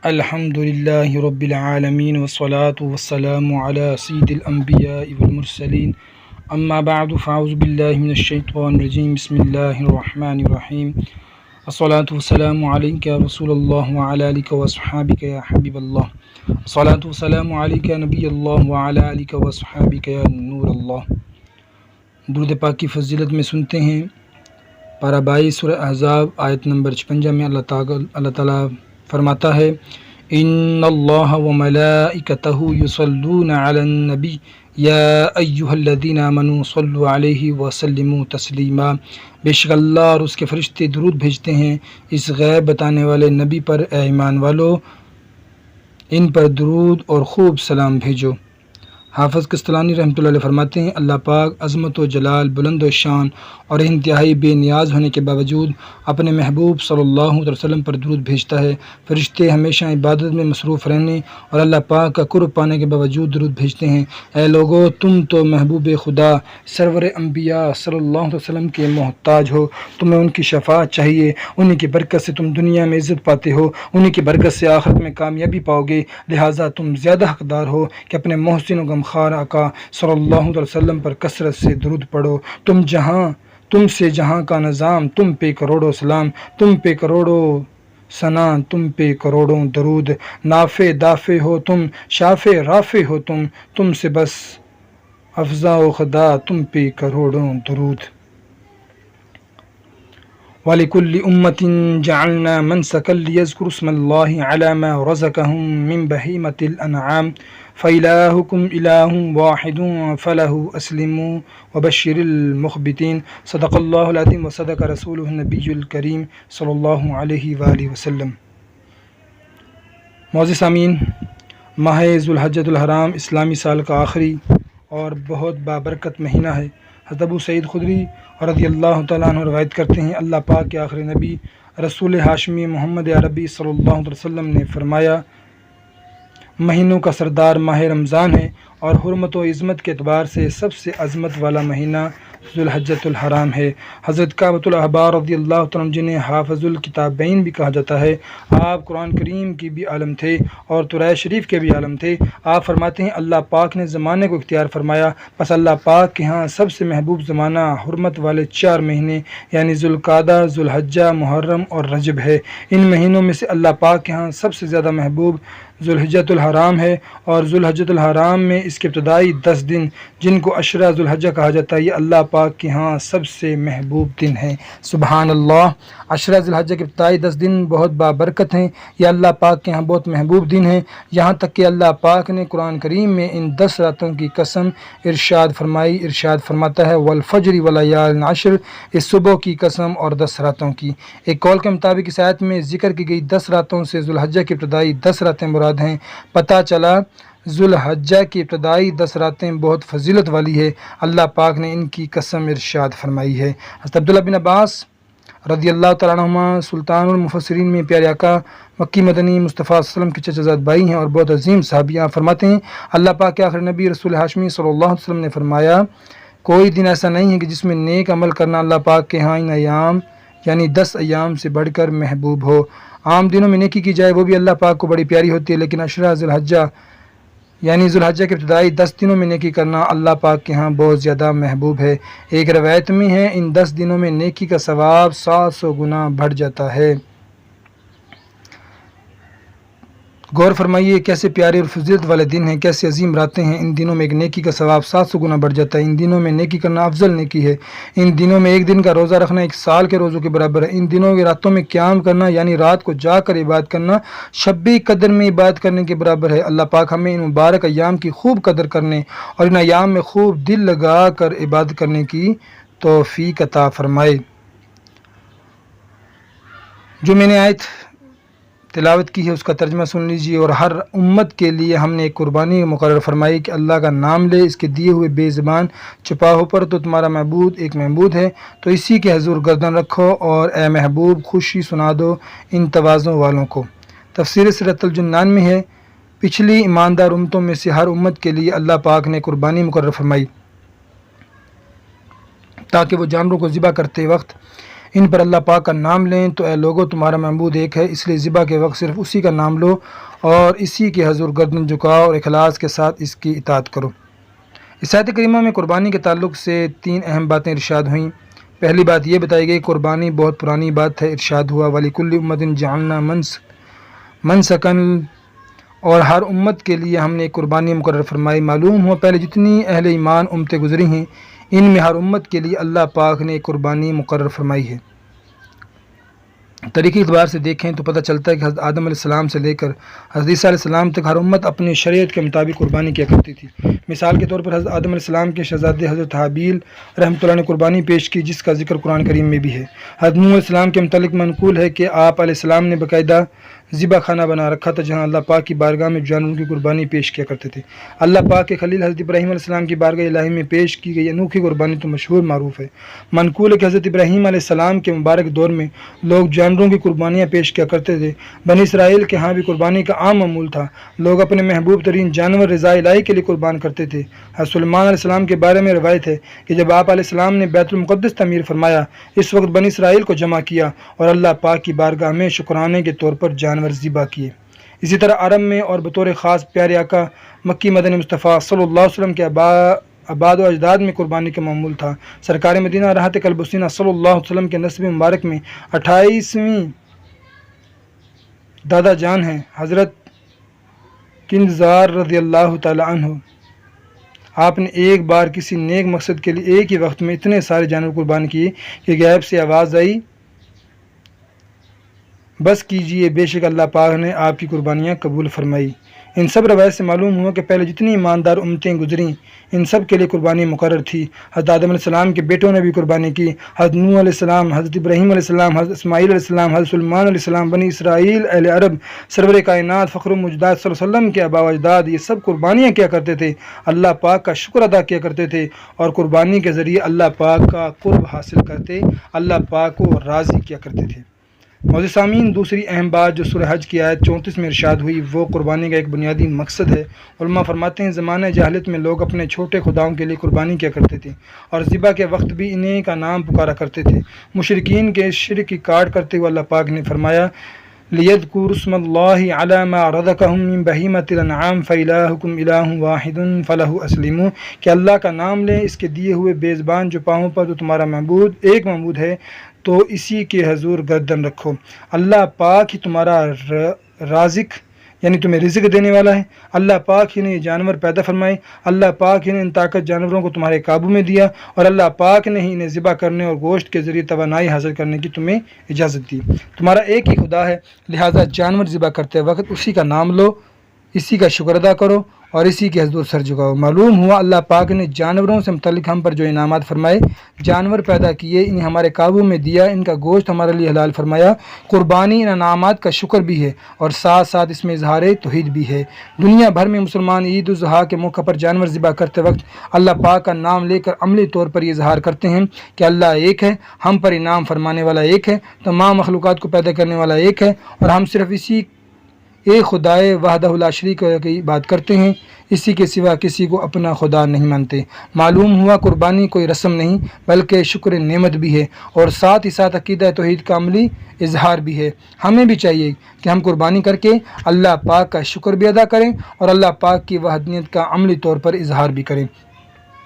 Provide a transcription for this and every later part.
الحمد لله رب العالمين والصلاة والسلام على سيد الأنبياء والمرسلين أما بعد فأعوذ بالله من الشيطان الرجيم بسم الله الرحمن الرحيم الصلاة والسلام عليك يا رسول الله وعلى آلك وأصحابك يا حبيب الله الصلاة والسلام عليك يا نبي الله وعلى آلك وأصحابك يا نور الله۔ درود پاک کی فضیلت میں سنتے ہیں پارہ 22 سورہ احزاب آیت نمبر 56 میں اللہ تعالیٰ فرماتا ہے ان اللہ وملائکتہ یصلون علی النبی یا ایہا الذین آمنوا صلوا علیہ وسلموا تسلیما، بے شک اللہ اور اس کے فرشتے درود بھیجتے ہیں اس غیب بتانے والے نبی پر، اے ایمان والو ان پر درود اور خوب سلام بھیجو۔ حافظ قسطلانی رحمۃ اللہ علیہ فرماتے ہیں اللہ پاک عظمت و جلال، بلند و شان اور انتہائی بے نیاز ہونے کے باوجود اپنے محبوب صلی اللہ علیہ وسلم پر درود بھیجتا ہے۔ فرشتے ہمیشہ عبادت میں مصروف رہنے اور اللہ پاک کا قرب پانے کے باوجود درود بھیجتے ہیں۔ اے لوگو، تم تو محبوب خدا سرور انبیاء صلی اللہ علیہ وسلم کے محتاج ہو، تمہیں ان کی شفاعت چاہیے، انہی کی برکت سے تم دنیا میں عزت پاتے ہو، انہی کی برکت سے آخرت میں کامیابی پاؤ گے، لہٰذا تم زیادہ حقدار ہو کہ اپنے محسن و غمخوار آقا صلی اللہ علیہ وسلم پر کثرت سے درود پڑھو۔ تم سے جہاں کا نظام، تم پہ کروڑوں سلام، تم پہ کروڑوں ثنا، تم پہ کروڑوں درود، نافع دافع ہو تم، شافع رافع ہو تم سے بس افزا و خدا، تم پہ کروڑوں درود۔ وَلِكُلِّ أُمَّةٍ جَعَلْنَا مَنْسَكًا لِيَذْكُرُوا اسْمَ اللَّهِ عَلَى مَا رَزَقَهُم مِّن بَهِيمَةِ الْأَنْعَامِ فَإِلَٰهُكُمْ إِلَٰهٌ وَاحِدٌ فَلَهُ أَسْلِمُوا وَبَشِّرِ الْمُخْبِتِينَ صدق اللہ العظیم وصدق رسولہ النبی الکریم صلی اللہ علیہ وآلہ وسلم۔ معزز سامعین، ماہ ذوالحجۃ الحرام اسلامی سال کا آخری اور بہت بابرکت مہینہ ہے۔ حضرت ابو سعید خدری رضی اللہ تعالیٰ عنہ روایت کرتے ہیں اللہ پاک کے آخری نبی رسول ہاشمی محمد عربی صلی اللہ علیہ وسلم نے فرمایا مہینوں کا سردار ماہ رمضان ہے اور حرمت و عظمت کے اعتبار سے سب سے عظمت والا مہینہ ذوالحجۃ الحرام ہے۔ حضرت کعبۃ الاحبار رضی اللہ تعالیٰ عنہ جنہیں حافظ الکتابین بھی کہا جاتا ہے، آپ قرآن کریم کی بھی عالم تھے اور تورات شریف کے بھی عالم تھے۔ آپ فرماتے ہیں اللہ پاک نے زمانے کو اختیار فرمایا، بس اللہ پاک کے ہاں سب سے محبوب زمانہ حرمت والے 4 مہینے یعنی ذوالقعدہ، ذوالحجہ، محرم اور رجب ہے۔ ان مہینوں میں سے اللہ پاک کے ہاں سب سے زیادہ محبوب ذوالحجۃ الحرام ہے، اور ذوالحجۃ الحرام میں اس کے ابتدائی 10 دن جن کو عشرہ ذوالحجہ کہا جاتا ہے، یہ اللہ پاک کے ہاں سب سے محبوب دن ہیں۔ سبحان اللہ، عشرہ ذوالحجہ کے ابتدائی 10 دن بہت بابرکت ہیں، یہ اللہ پاک کے ہاں بہت محبوب دن ہیں، یہاں تک کہ اللہ پاک نے قرآن کریم میں ان 10 راتوں کی قسم ارشاد فرماتا ہے والفجر ولیال عشر، اس صبح کی قسم اور 10 راتوں کی۔ ایک قول کے مطابق اس آیت میں ذکر کی گئی 10 راتوں سے ذوالحجہ کی ابتدائی 10 راتیں مراد ہیں۔ پتہ چلا ذوالحجہ کی ابتدائی 10 راتیں بہت فضیلت والی ہے، اللہ پاک نے ان کی قسم ارشاد فرمائی ہے۔ حضرت عبداللہ بن عباس رضی اللہ تعالیٰ عنہما سلطان المفسرین میں پیارے آقا مکی مدنی مصطفیٰ صلی اللہ علیہ وسلم کے چچا زاد بھائی ہیں اور بہت عظیم صحابیاں، فرماتے ہیں اللہ پاک کے آخری نبی رسول ہاشمی صلی اللہ علیہ وسلم نے فرمایا کوئی دن ایسا نہیں ہے کہ جس میں نیک عمل کرنا اللہ پاک کے ہاں ان ایام یعنی 10 ایام سے بڑھ کر محبوب ہو۔ عام دنوں میں نیکی کی جائے وہ بھی اللہ پاک کو بڑی پیاری ہوتی ہے، لیکن عشرہ ذوالحجہ یعنی ذوالحجہ کے ابتدائی 10 دنوں میں نیکی کرنا اللہ پاک کے ہاں بہت زیادہ محبوب ہے۔ ایک روایت میں ہے ان 10 دنوں میں نیکی کا ثواب 700 گنا بڑھ جاتا ہے۔ غور فرمائیے کیسے پیارے اور فضیلت والے دن ہیں، کیسے عظیم راتیں ہیں۔ ان دنوں میں ایک نیکی کا ثواب 700 گنا بڑھ جاتا ہے۔ ان دنوں میں نیکی کرنا افضل نیکی ہے۔ ان دنوں میں ایک دن کا روزہ رکھنا 1 سال کے روزوں کے برابر ہے۔ ان دنوں کی راتوں میں قیام کرنا یعنی رات کو جا کر عبادت کرنا شب قدر میں عبادت کرنے کے برابر ہے۔ اللہ پاک ہمیں ان مبارک ایام کی خوب قدر کرنے اور ان ایام میں خوب دل لگا کر عبادت کرنے کی توفیق عطا فرمائے۔ جو میں نے آیت تلاوت کی ہے اس کا ترجمہ سن لیجیے، اور ہر امت کے لیے ہم نے ایک قربانی مقرر فرمائی کہ اللہ کا نام لے، اس کے دیے ہوئے بے زبان چھپا ہو پر تو تمہارا معبود ایک معبود ہے، تو اسی کے حضور گردن رکھو اور اے محبوب خوشی سنا دو ان تواضع والوں کو۔ تفسیر سیرۃ الجنان میں ہے پچھلی ایماندار امتوں میں سے ہر امت کے لیے اللہ پاک نے قربانی مقرر فرمائی تاکہ وہ جانوروں کو ذبح کرتے وقت ان پر اللہ پاک کا نام لیں تو اے لوگوں تمہارا معبود ایک ہے، اس لیے ذبح کے وقت صرف اسی کا نام لو اور اسی کے حضور گردن جھکاؤ اور اخلاص کے ساتھ اس کی اطاعت کرو۔ اس آیت کریمہ میں قربانی کے تعلق سے 3 اہم باتیں ارشاد ہوئیں۔ پہلی بات یہ بتائی گئی قربانی بہت پرانی بات ہے، ارشاد ہوا وَلِكُلِّ أُمَّةٍ جَعَلْنَا مَنسَكًا، اور ہر امت کے لیے ہم نے ایک قربانی مقرر فرمائی۔ معلوم ہوا پہلے جتنی اہل ایمان امتیں گزری ہیں ان میں ہر امت کے لیے اللہ پاک نے ایک قربانی مقرر فرمائی ہے۔ طریقے اعتبار سے دیکھیں تو پتہ چلتا ہے کہ حضرت آدم علیہ السلام سے لے کر حضرت عیسیٰ علیہ السلام تک ہر امت اپنی شریعت کے مطابق قربانی کیا کرتی تھی۔ مثال کے طور پر حضرت آدم علیہ السلام کے شہزادے حضرت حابیل رحمۃ اللہ نے قربانی پیش کی جس کا ذکر قرآن کریم میں بھی ہے۔ حضرت نوح علیہ السلام کے متعلق منقول ہے کہ آپ علیہ السلام نے باقاعدہ ذبح خانہ بنا رکھا تھا جہاں اللہ پاک کی بارگاہ میں جانوروں کی قربانی پیش کیا کرتے تھے۔ اللہ پاک کے خلیل حضرت ابراہیم علیہ السلام کی بارگاہ الہی میں پیش کی گئی انوکھی قربانی تو مشہور معروف ہے۔ منقول ہے کہ حضرت ابراہیم علیہ السلام کے مبارک دور میں لوگ جانوروں کی قربانیاں پیش کیا کرتے تھے۔ بنی اسرائیل کے ہاں بھی قربانی کا عام معمول تھا، لوگ اپنے محبوب ترین جانور رضا الہی کے لیے قربان کرتے تھے۔ حضرت سلیمان علیہ السلام کے بارے میں روایت ہے کہ جب آپ علیہ السلام نے بیت المقدس تعمیر فرمایا اس وقت بنی اسرائیل کو جمع کیا اور اللہ پاک کی بارگاہ میں شکرانے کے طور پر جانور ذبح کیے۔ اسی طرح عرب میں اور بطور خاص پیارے آقا مکی مدنی مصطفیٰ صلی اللہ علیہ وسلم کے آباد و اجداد میں قربانی کا معمول تھا۔ سرکار مدینہ راحت قلب حسینہ صلی اللہ علیہ وسلم کے نسب مبارک میں 28ویں دادا جان ہیں حضرت کنزار رضی اللہ تعالی عنہ۔ آپ نے ایک بار کسی نیک مقصد کے لیے ایک ہی وقت میں اتنے سارے جانور قربان کیے کہ غیب سے آواز آئی بس کیجئے، بے شک اللہ پاک نے آپ کی قربانیاں قبول فرمائی۔ ان سب روایت سے معلوم ہوا کہ پہلے جتنی ایماندار امتیں گزریں ان سب کے لیے قربانی مقرر تھی۔ حضرت آدم علیہ السلام کے بیٹوں نے بھی قربانی کی، حضرت نوح علیہ السلام، حضرت ابراہیم علیہ السلام، حضرت اسماعیل علیہ السلام، حضرت سلیمان علیہ السلام، بنی اسرائیل، اہل عرب، سرور کائنات، فخر الموجودات صلی اللہ علیہ وسلم کے آباء و اجداد یہ سب قربانیاں کیا کرتے تھے، اللہ پاک کا شکر ادا کیا کرتے تھے اور قربانی کے ذریعے اللہ پاک کا قرب حاصل کرتے، اللہ پاک کو راضی کیا کرتے تھے۔ معزز سامعین، دوسری اہم بات جو سورہ حج کی آیت 34 میں ارشاد ہوئی وہ قربانی کا ایک بنیادی مقصد ہے۔ علماء فرماتے ہیں زمانہ جاہلیت میں لوگ اپنے چھوٹے خداؤں کے لیے قربانی کیا کرتے تھے اور ذبح کے وقت بھی انہیں کا نام پکارا کرتے تھے۔ مشرکین کے شرک کی کاٹ کرتے ہوئے اللہ پاک نے فرمایا لِيَذْكُرُوا اسْمَ اللَّهِ عَلَى مَا رَزَقَهُم مِّن بَهِيمَةِ الْأَنْعَامِ فَإِلَٰهُكُمْ إِلَٰهٌ وَاحِدٌ فَلَهُ أَسْلِمُوا، کہ اللہ کا نام لیں اس کے دیے ہوئے بے زبان جو پاؤں پر، تو تمہارا معبود ایک معبود ہے تو اسی کے حضور گردن رکھو۔ اللہ پاک ہی تمہارا رازق یعنی تمہیں رزق دینے والا ہے۔ اللہ پاک ہی نے یہ جانور پیدا فرمائے، اللہ پاک ہی نے ان طاقت جانوروں کو تمہارے قابو میں دیا اور اللہ پاک نے ہی انہیں ذبح کرنے اور گوشت کے ذریعے توانائی حاصل کرنے کی تمہیں اجازت دی۔ تمہارا ایک ہی خدا ہے، لہٰذا جانور ذبح کرتے وقت اسی کا نام لو، اسی کا شکر ادا کرو اور اسی کے حضور سر جھکاؤ۔ معلوم ہوا اللہ پاک نے جانوروں سے متعلق ہم پر جو انعامات فرمائے، جانور پیدا کیے، انہیں ہمارے قابو میں دیا، ان کا گوشت ہمارے لیے حلال فرمایا۔ قربانی ان انعامات کا شکر بھی ہے اور ساتھ ساتھ اس میں اظہار توحید بھی ہے۔ دنیا بھر میں مسلمان عید الاضحیٰ کے موقع پر جانور ذبح کرتے وقت اللہ پاک کا نام لے کر عملی طور پر یہ اظہار کرتے ہیں کہ اللہ ایک ہے، ہم پر انعام فرمانے والا ایک ہے، تمام مخلوقات کو پیدا کرنے والا ایک ہے اور ہم صرف اسی ایک خدائے وحدہ لا شریک کی بات کرتے ہیں، اسی کے سوا کسی کو اپنا خدا نہیں مانتے۔ معلوم ہوا قربانی کوئی رسم نہیں بلکہ شکر نعمت بھی ہے اور ساتھ ہی ساتھ عقیدہ توحید کا عملی اظہار بھی ہے۔ ہمیں بھی چاہیے کہ ہم قربانی کر کے اللہ پاک کا شکر بھی ادا کریں اور اللہ پاک کی وحدانیت کا عملی طور پر اظہار بھی کریں۔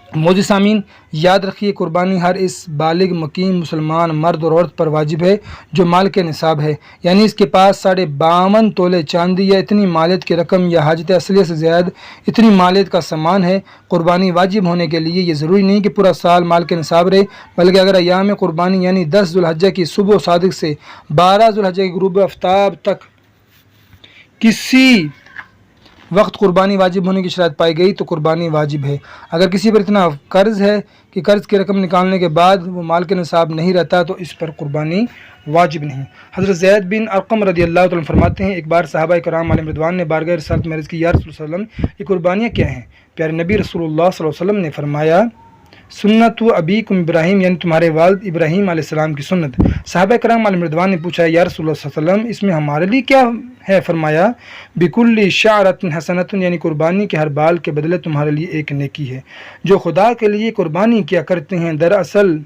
معزز سامعین، یاد رکھیے قربانی ہر اس بالغ مقیم مسلمان مرد اور عورت پر واجب ہے جو مال کے نصاب ہے، یعنی اس کے پاس 52.5 تولے چاندی یا اتنی مالیت کی رقم یا حاجت اصلیہ سے زیادہ اتنی مالیت کا سامان ہے۔ قربانی واجب ہونے کے لیے یہ ضروری نہیں کہ پورا سال مال کے نصاب رہے، بلکہ اگر ایام قربانی یعنی 10 ذوالحجہ کی صبح صادق سے 12 ذوالحجہ کی غروب آفتاب تک کسی وقت قربانی واجب ہونے کی شرائط پائی گئی تو قربانی واجب ہے۔ اگر کسی پر اتنا قرض ہے کہ قرض کی رقم نکالنے کے بعد وہ مال کے نصاب نہیں رہتا تو اس پر قربانی واجب نہیں۔ حضرت زید بن ارقم رضی اللہ تعالیٰ فرماتے ہیں ایک بار صحابہ کرام علیہم رضوان نے بارگاہ رسالت میں عرض کی یا رسول اللہ صلی اللہ علیہ وسلم یہ قربانیاں کیا ہیں؟ پیارے نبی رسول اللہ صلی اللہ علیہ وسلم نے فرمایا سنت ابیکم ابراہیم، یعنی تمہارے والد ابراہیم علیہ السلام کی سنت۔ صحابہ کرام علیہم رضوان نے پوچھا یا رسول اللہ صلی اللہ علیہ وسلم اس میں ہمارے لیے کیا ہے؟ فرمایا بکل شعرۃ حسنۃ، یعنی قربانی کے ہر بال کے بدلے تمہارے لیے ایک نیکی ہے۔ جو خدا کے لیے قربانی کیا کرتے ہیں دراصل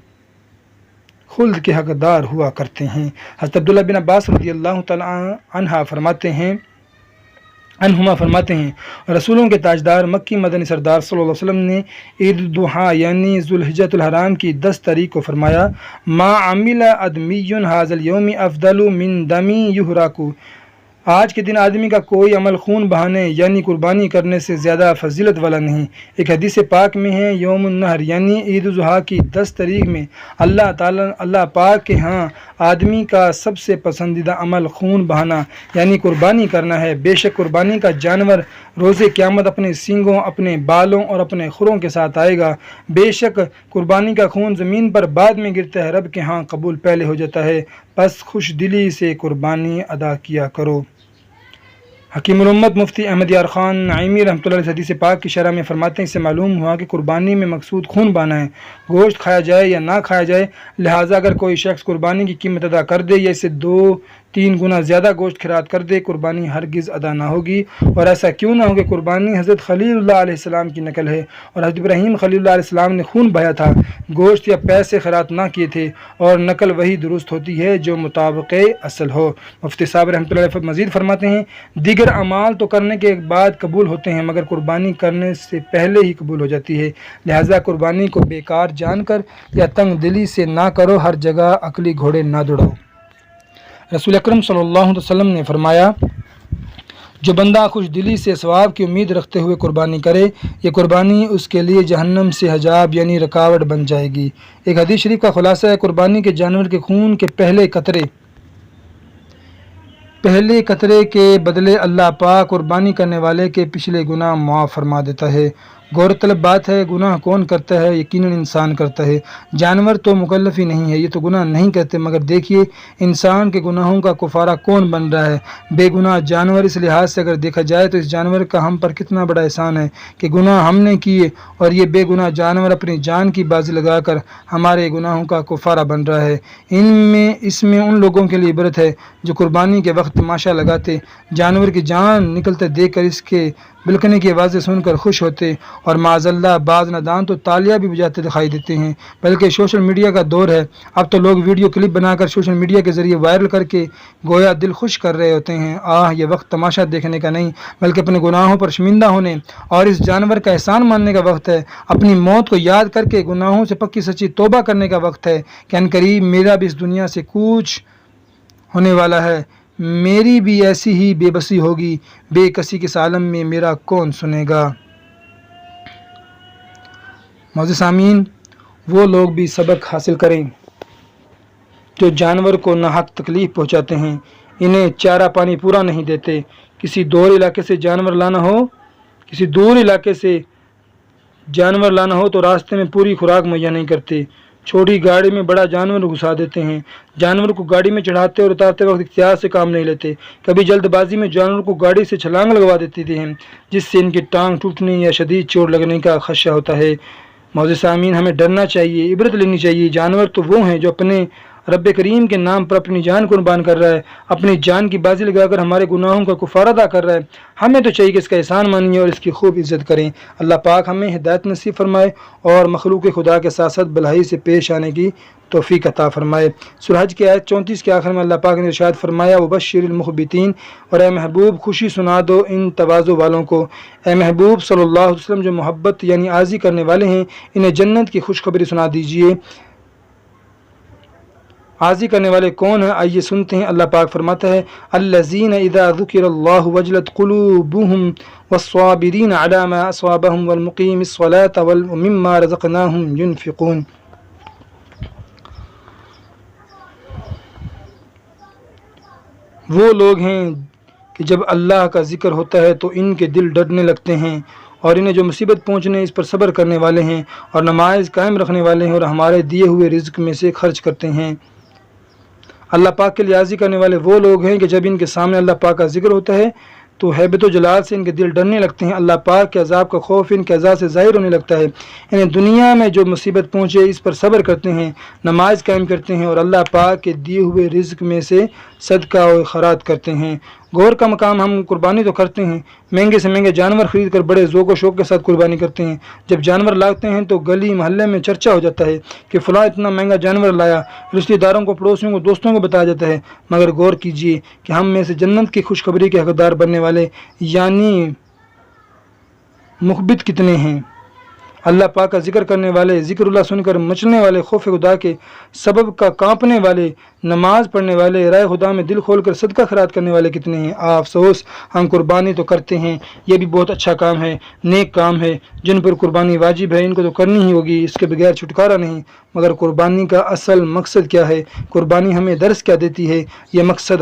خلد کے حقدار ہوا کرتے ہیں۔ حضرت عبداللہ بن عباس رضی اللہ تعالیٰ عنہما فرماتے ہیں رسولوں کے تاجدار مکی مدنی سردار صلی اللہ علیہ وسلم نے عید الضحیٰ یعنی ذوالحجۃ الحرام کی 10 تاریخ کو فرمایا ما عمل آدمی ھذا اليوم افضل من دم یحرق، آج کے دن آدمی کا کوئی عمل خون بہانے یعنی قربانی کرنے سے زیادہ فضیلت والا نہیں۔ ایک حدیث پاک میں ہے یوم النحر یعنی عید الاضحیٰ کی 10 تاریخ میں اللہ پاک کے ہاں آدمی کا سب سے پسندیدہ عمل خون بہانا یعنی قربانی کرنا ہے۔ بے شک قربانی کا جانور روز قیامت اپنے سینگوں، اپنے بالوں اور اپنے کھروں کے ساتھ آئے گا۔ بے شک قربانی کا خون زمین پر بعد میں گرتا ہے، رب کے ہاں قبول پہلے ہو جاتا ہے، پس خوش دلی سے قربانی ادا کیا کرو۔ حکیم الامت مفتی احمد یار خان نعیمی رحمۃ اللہ علیہ حدیث پاک کی شرح میں فرماتے ہیں اس سے معلوم ہوا کہ قربانی میں مقصود خون بہانا ہے، گوشت کھایا جائے یا نہ کھایا جائے، لہٰذا اگر کوئی شخص قربانی کی قیمت ادا کر دے یا اسے 2-3 گنا زیادہ گوشت خیرات کر دے، قربانی ہرگز ادا نہ ہوگی۔ اور ایسا کیوں نہ ہو کہ قربانی حضرت خلیل اللہ علیہ السلام کی نقل ہے، اور حضرت ابراہیم خلیل اللہ علیہ السلام نے خون بہایا تھا، گوشت یا پیسے خیرات نہ کیے تھے، اور نقل وہی درست ہوتی ہے جو مطابق اصل ہو۔ مفتی صاحب رحمۃ اللہ علیہ مزید فرماتے ہیں دیگر اعمال تو کرنے کے بعد قبول ہوتے ہیں مگر قربانی کرنے سے پہلے ہی قبول ہو جاتی ہے، لہٰذا قربانی کو بیکار جان کر یا تنگ دلی سے نہ کرو، ہر جگہ عقلی گھوڑے نہ دوڑاؤ۔ رسول اکرم صلی اللہ علیہ وسلم نے فرمایا جو بندہ خوش دلی سے ثواب کی امید رکھتے ہوئے قربانی کرے، یہ قربانی اس کے لیے جہنم سے حجاب یعنی رکاوٹ بن جائے گی۔ ایک حدیث شریف کا خلاصہ ہے قربانی کے جانور کے خون کے پہلے قطرے کے بدلے اللہ پاک قربانی کرنے والے کے پچھلے گناہ معاف فرما دیتا ہے۔ غور طلب بات ہے گناہ کون کرتا ہے؟ یقیناً انسان کرتا ہے، جانور تو مکلف ہی نہیں ہے، یہ تو گناہ نہیں کرتے، مگر دیکھیے انسان کے گناہوں کا کفارہ کون بن رہا ہے؟ بے گناہ جانور۔ اس لحاظ سے اگر دیکھا جائے تو اس جانور کا ہم پر کتنا بڑا احسان ہے کہ گناہ ہم نے کیے اور یہ بے گناہ جانور اپنی جان کی بازی لگا کر ہمارے گناہوں کا کفارہ بن رہا ہے۔ اس میں ان لوگوں کے لیے عبرت ہے جو قربانی کے وقت تماشا لگاتے، جانور کی جان نکلتے دیکھ کر اس کے بلکنے کی آوازیں سن کر خوش ہوتے، اور معاذ اللہ بعض نادان تو تالیاں بھی بجاتے دکھائی دیتے ہیں۔ بلکہ سوشل میڈیا کا دور ہے، اب تو لوگ ویڈیو کلپ بنا کر سوشل میڈیا کے ذریعے وائرل کر کے گویا دل خوش کر رہے ہوتے ہیں۔ یہ وقت تماشا دیکھنے کا نہیں بلکہ اپنے گناہوں پر شرمندہ ہونے اور اس جانور کا احسان ماننے کا وقت ہے، اپنی موت کو یاد کر کے گناہوں سے پکی سچی توبہ کرنے کا وقت ہے کہ عنقریب میرا بھی اس دنیا سے کوچ ہونے والا ہے، میری بھی ایسی ہی بے بسی ہوگی، بے کسی کے عالم میں میرا کون سنے گا۔ معزز سامعین، وہ لوگ بھی سبق حاصل کریں جو جانور کو ناحق تکلیف پہنچاتے ہیں، انہیں چارہ پانی پورا نہیں دیتے، کسی دور علاقے سے جانور لانا ہو تو راستے میں پوری خوراک مہیا نہیں کرتے، چھوٹی گاڑی میں بڑا جانور گھسا دیتے ہیں، جانور کو گاڑی میں چڑھاتے اور اتارتے وقت احتیاط سے کام نہیں لیتے، کبھی جلد بازی میں جانور کو گاڑی سے چھلانگ لگوا دیتے ہیں جس سے ان کی ٹانگ ٹوٹنے یا شدید چوٹ لگنے کا خدشہ ہوتا ہے۔ معزز سامعین، ہمیں ڈرنا چاہیے، عبرت لینی چاہیے۔ جانور تو وہ ہیں جو اپنے رب کریم کے نام پر اپنی جان قربان کر رہا ہے، اپنی جان کی بازی لگا کر ہمارے گناہوں کا کفارہ ادا کر رہا ہے، ہمیں تو چاہیے کہ اس کا احسان مانیے اور اس کی خوب عزت کریں۔ اللہ پاک ہمیں ہدایت نصیب فرمائے اور مخلوق خدا کے ساتھ ساتھ بھلائی سے پیش آنے کی توفیق عطا فرمائے۔ سورہ حج کی آیت 34 کے آخر میں اللہ پاک نے ارشاد فرمایا وبشر المخبتین، اور اے محبوب خوشی سنا دو ان تواضع والوں کو۔ اے محبوب صلی اللہ علیہ وسلم جو محبت یعنی عاجزی کرنے والے ہیں انہیں جنت کی خوشخبری سنا دیجیے۔ عاجزی کرنے والے کون ہیں؟ آئیے سنتے ہیں۔ اللہ پاک فرماتا ہے الذین اذا ذکر اللہ وجلت قلوبهم والصابرین علی ما اصابهم والمقیم الصلاة ومما رزقناہم ينفقون۔ وہ لوگ ہیں کہ جب اللہ کا ذکر ہوتا ہے تو ان کے دل ڈرنے لگتے ہیں، اور انہیں جو مصیبت پہنچنے اس پر صبر کرنے والے ہیں اور نماز قائم رکھنے والے ہیں اور ہمارے دیے ہوئے رزق میں سے خرچ کرتے ہیں۔ اللہ پاک کے لیے عاجزی کرنے والے وہ لوگ ہیں کہ جب ان کے سامنے اللہ پاک کا ذکر ہوتا ہے تو ہیبت و جلال سے ان کے دل ڈرنے لگتے ہیں، اللہ پاک کے عذاب کا خوف ان کے عذاب سے ظاہر ہونے لگتا ہے، انہیں دنیا میں جو مصیبت پہنچے اس پر صبر کرتے ہیں، نماز قائم کرتے ہیں اور اللہ پاک کے دیے ہوئے رزق میں سے صدقہ و خیرات کرتے ہیں، غور کا مقام، ہم قربانی تو کرتے ہیں، مہنگے سے مہنگے جانور خرید کر بڑے ذوق و شوق کے ساتھ قربانی کرتے ہیں۔ جب جانور لاتے ہیں تو گلی محلے میں چرچا ہو جاتا ہے کہ فلاں اتنا مہنگا جانور لایا، رشتہ داروں کو، پڑوسیوں کو، دوستوں کو بتایا جاتا ہے۔ مگر غور کیجیے کہ ہم میں سے جنت کی خوشخبری کے حقدار بننے والے یعنی مخبت کتنے ہیں؟ اللہ پاک کا ذکر کرنے والے، ذکر اللہ سن کر مچنے والے، خوف خدا کے سبب کا کانپنے والے، نماز پڑھنے والے، رائے خدا میں دل کھول کر صدقہ خیرات کرنے والے کتنے ہیں؟ افسوس، ہم قربانی تو کرتے ہیں، یہ بھی بہت اچھا کام ہے، نیک کام ہے، جن پر قربانی واجب ہے ان کو تو کرنی ہی ہوگی، اس کے بغیر چھٹکارا نہیں۔ مگر قربانی کا اصل مقصد کیا ہے؟ قربانی ہمیں درس کیا دیتی ہے؟ یہ مقصد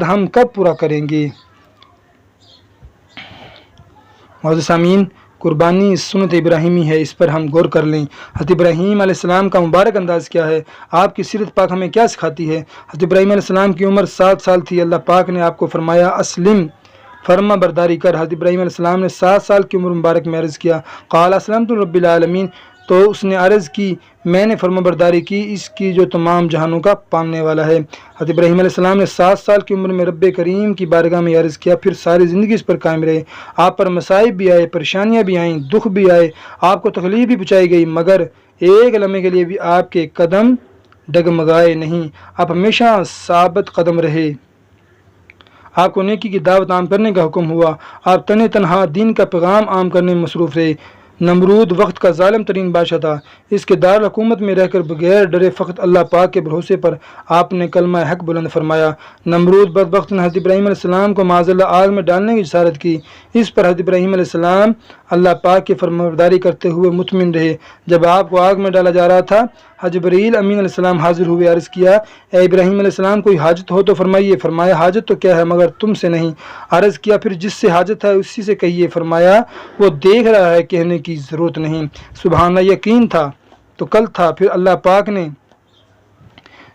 ہم کب پورا کریں گے؟ معزز سامعین، قربانی سنت ابراہیمی ہے، اس پر ہم غور کر لیں۔ حضرت ابراہیم علیہ السلام کا مبارک انداز کیا ہے؟ آپ کی سیرت پاک ہمیں کیا سکھاتی ہے؟ حضرت ابراہیم علیہ السلام کی عمر 7 سال تھی۔ اللہ پاک نے آپ کو فرمایا اسلم، فرما برداری کر۔ حضرت ابراہیم علیہ السلام نے 7 سال کی عمر مبارک میں عرض کیا، قال اسلمت رب العالمین، تو اس نے عرض کی میں نے فرما برداری کی اس کی جو تمام جہانوں کا پالنے والا ہے۔ حضرت ابراہیم علیہ السلام نے 7 سال کی عمر میں رب کریم کی بارگاہ میں عرض کیا، پھر ساری زندگی اس پر قائم رہے۔ آپ پر مصائب بھی آئے، پریشانیاں بھی آئیں، دکھ بھی آئے، آپ کو تکلیف بھی پہنچائی گئی، مگر ایک لمحے کے لیے بھی آپ کے قدم ڈگمگائے نہیں، آپ ہمیشہ ثابت قدم رہے۔ آپ کو نیکی کی دعوت عام کرنے کا حکم ہوا، آپ تنہا دین کا پیغام عام کرنے میں مصروف رہے۔ نمرود وقت کا ظالم ترین بادشاہ تھا، اس کے دارالحکومت میں رہ کر بغیر ڈرے فقط اللہ پاک کے بھروسے پر آپ نے کلمہ حق بلند فرمایا۔ نمرود بدبخت نے حضرت ابراہیم علیہ السلام کو معاذ اللہ آگ میں ڈالنے کی جسارت کی، اس پر حضرت ابراہیم علیہ السلام اللہ پاک کی فرمانبرداری کرتے ہوئے مطمئن رہے۔ جب آپ کو آگ میں ڈالا جا رہا تھا، حضرت جبرائیل امین علیہ السلام حاضر ہوئے، عرض کیا اے ابراہیم علیہ السلام کوئی حاجت ہو تو فرمائیے۔ فرمایا حاجت تو کیا ہے مگر تم سے نہیں۔ عرض کیا پھر جس سے حاجت ہے اسی سے کہیے۔ فرمایا وہ دیکھ رہا ہے، کہنے کی ضرورت نہیں۔ سبحان اللہ، یقین تھا تو کل تھا، پھر اللہ پاک نے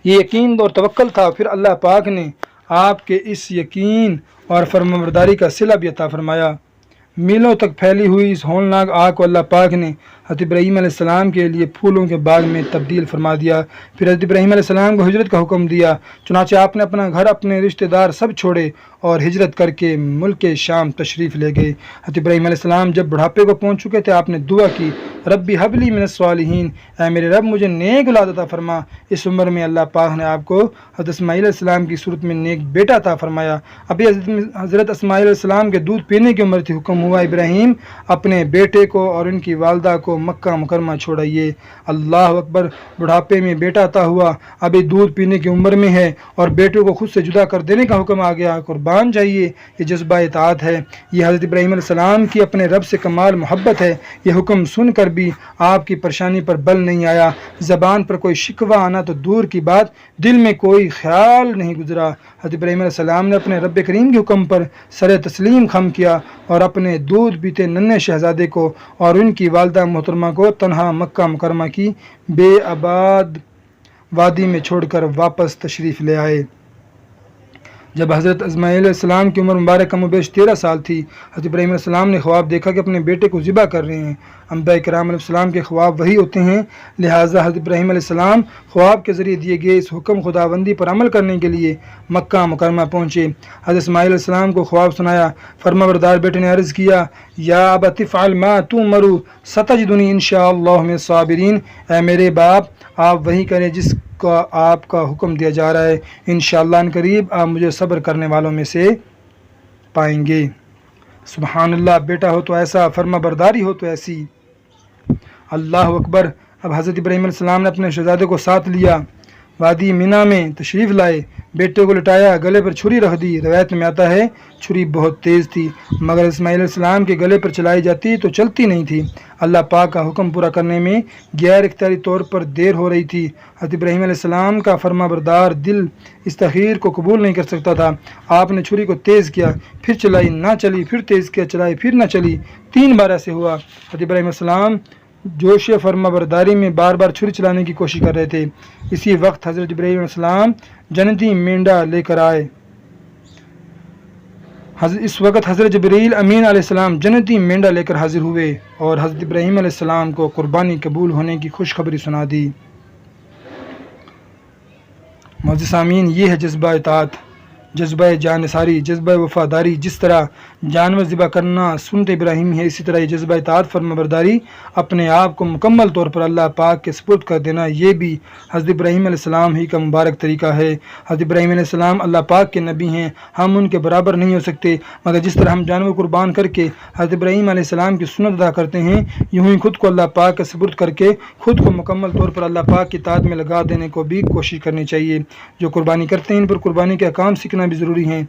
یہ یقین اور توکل تھا، پھر اللہ پاک نے آپ کے اس یقین اور فرمانبرداری کا صلہ بھی عطا فرمایا۔ میلوں تک پھیلی ہوئی اس ہولناک آگ کو اللہ پاک نے حضرت ابراہیم علیہ السلام کے لیے پھولوں کے باغ میں تبدیل فرما دیا۔ پھر حضرت ابراہیم علیہ السلام کو ہجرت کا حکم دیا، چنانچہ آپ نے اپنا گھر، اپنے رشتہ دار سب چھوڑے اور ہجرت کر کے ملک شام تشریف لے گئے۔ حضرت ابراہیم علیہ السلام جب بڑھاپے کو پہنچ چکے تھے، آپ نے دعا کی ربی حب لی من الصالحین، اے میرے رب مجھے نیک اولاد عطا فرما۔ اس عمر میں اللہ پاک نے آپ کو حضرت اسماعیل علیہ السلام کی صورت میں نیک بیٹا عطا فرمایا۔ ابھی حضرت اسماعیل علیہ السلام کے دودھ پینے کی عمر تھی، حکم ہوا ابراہیم اپنے بیٹے کو اور ان کی والدہ کو مکہ مکرمہ چھوڑائیے۔ اللہ اکبر، بڑھاپے میں بیٹا عطا ہوا، ابھی دودھ پینے کی عمر میں ہے اور بیٹے کو خود سے جدا کر دینے کا حکم آ گیا۔ قربان جائیے، یہ جذبہ اطاعت ہے، یہ حضرت ابراہیم علیہ السلام کی اپنے رب سے کمال محبت ہے۔ یہ حکم سن کر بھی آپ کی پریشانی پر بل نہیں آیا، زبان پر کوئی شکوہ آنا تو دور کی بات، دل میں کوئی خیال نہیں گزرا۔ حضرت ابراہیم علیہ السلام نے اپنے رب کریم کے حکم پر سر تسلیم خم کیا اور اپنے دودھ پیتے ننھے شہزادے کو اور ان کی والدہ محترمہ کو تنہا مکہ مکرمہ کی بے آباد وادی میں چھوڑ کر واپس تشریف لے آئے۔ جب حضرت اسماعیل علیہ السلام کی عمر مبارک کم و بیش 13 سال تھی، حضرت ابراہیم علیہ السلام نے خواب دیکھا کہ اپنے بیٹے کو ذبح کر رہے ہیں۔ انبیاء کرام علیہ السلام کے خواب وہی ہوتے ہیں، لہٰذا حضرت ابراہیم علیہ السلام خواب کے ذریعے دیے گئے اس حکم خداوندی پر عمل کرنے کے لیے مکہ مکرمہ پہنچے۔ حضرت اسماعیل علیہ السلام کو خواب سنایا، فرما بردار بیٹے نے عرض کیا یا ابت افعل ما تؤمر ستجدنی انشاء اللہ من الصابرین، اے میرے باپ آپ وہی کریں جس کا آپ کا حکم دیا جا رہا ہے، انشاءاللہ ان قریب آپ مجھے صبر کرنے والوں میں سے پائیں گے۔ سبحان اللہ، بیٹا ہو تو ایسا، فرما برداری ہو تو ایسی۔ اللہ اکبر۔ اب حضرت ابراہیم علیہ السلام نے اپنے شہزادے کو ساتھ لیا، وادی مینا میں تشریف لائے، بیٹے کو لٹایا، گلے پر چھری رکھ دی۔ روایت میں آتا ہے چھری بہت تیز تھی، مگر اسماعیل علیہ السلام کے گلے پر چلائی جاتی تو چلتی نہیں تھی۔ اللہ پاک کا حکم پورا کرنے میں غیر اختیاری طور پر دیر ہو رہی تھی۔ حضرت ابراہیم علیہ السلام کا فرما بردار دل اس تاخیر کو قبول نہیں کر سکتا تھا۔ آپ نے چھری کو تیز کیا، پھر چلائی، نہ چلی، پھر تیز کیا، چلائی، پھر نہ چلی، 3 بار ایسے ہوا۔ حضرت ابراہیم علیہ السلام جوش فرما برداری میں بار بار چھری چلانے کی کوشش کر رہے تھے۔ اسی وقت حضرت ابراہیم علیہ السلام جنتی مینڈا لے کر آئے۔ اس وقت حضرت جبرائیل امین علیہ السلام جنتی مینڈا لے کر حاضر ہوئے اور حضرت ابراہیم علیہ السلام کو قربانی قبول ہونے کی خوشخبری سنا دی۔ معزز سامعین، یہ ہے جذبہ اطاعت، جذبہ جانثاری، جذبہ وفاداری، جس طرح جانور ذبح کرنا سنت ابراہیمی ہے، اسی طرح یہ جذبہ اطاعت فرما برداری، اپنے آپ کو مکمل طور پر اللہ پاک کے سپرد کر دینا، یہ بھی حضرت ابراہیم علیہ السلام ہی کا مبارک طریقہ ہے۔ حضرت ابراہیم علیہ السلام اللہ پاک کے نبی ہیں، ہم ان کے برابر نہیں ہو سکتے، مگر جس طرح ہم جانور قربان کر کے حضرت ابراہیم علیہ السلام کی سنت ادا کرتے ہیں، یوں ہی خود کو اللہ پاک کے سپرد کر کے خود کو مکمل طور پر اللہ پاک کی اطاعت میں لگا دینے کو بھی کوشش کرنی چاہیے۔ جو قربانی کرتے ہیں ان پر قربانی کے احکام سیکھنا بھی ضروری ہیں۔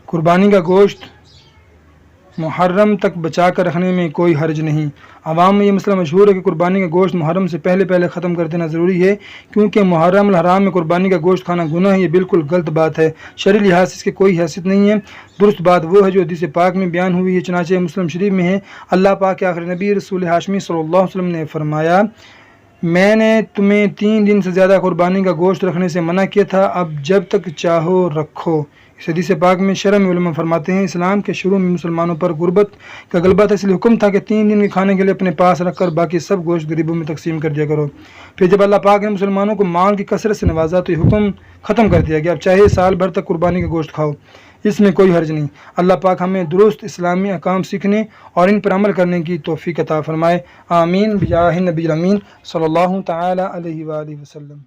قربانی کا گوشت محرم تک بچا کر رکھنے میں کوئی حرج نہیں۔ عوام میں یہ مسئلہ مشہور ہے کہ قربانی کا گوشت محرم سے پہلے ختم کر دینا ضروری ہے، کیونکہ محرم الحرام میں قربانی کا گوشت کھانا گناہ ہے۔ یہ بالکل غلط بات ہے، شرعی لحاظ سے اس کی کوئی حیثیت نہیں ہے۔ درست بات وہ ہے جو حدیث پاک میں بیان ہوئی ہے، چنانچہ مسلم شریف میں ہے، اللہ پاک کے آخری نبی رسول ہاشمی صلی اللہ علیہ وسلم نے فرمایا، میں نے تمہیں 3 دن سے زیادہ قربانی کا گوشت رکھنے سے منع کیا تھا، اب جب تک چاہو رکھو۔ اس حدیث پاک میں شرح میں علماء فرماتے ہیں، اسلام کے شروع میں مسلمانوں پر غربت کا غلبہ تھا، اس لیے حکم تھا کہ 3 دن کے کھانے کے لیے اپنے پاس رکھ کر باقی سب گوشت غریبوں میں تقسیم کر دیا کرو۔ پھر جب اللہ پاک نے مسلمانوں کو مال کی کثرت سے نوازا تو یہ حکم ختم کر دیا گیا، اب چاہے سال بھر تک قربانی کا گوشت کھاؤ، اس میں کوئی حرج نہیں۔ اللہ پاک ہمیں درست اسلامی احکام سیکھنے اور ان پر عمل کرنے کی توفیق عطا فرمائے، آمین بجاہ نبی الامین صلی اللہ تعالی علیہ وآلہ وسلم۔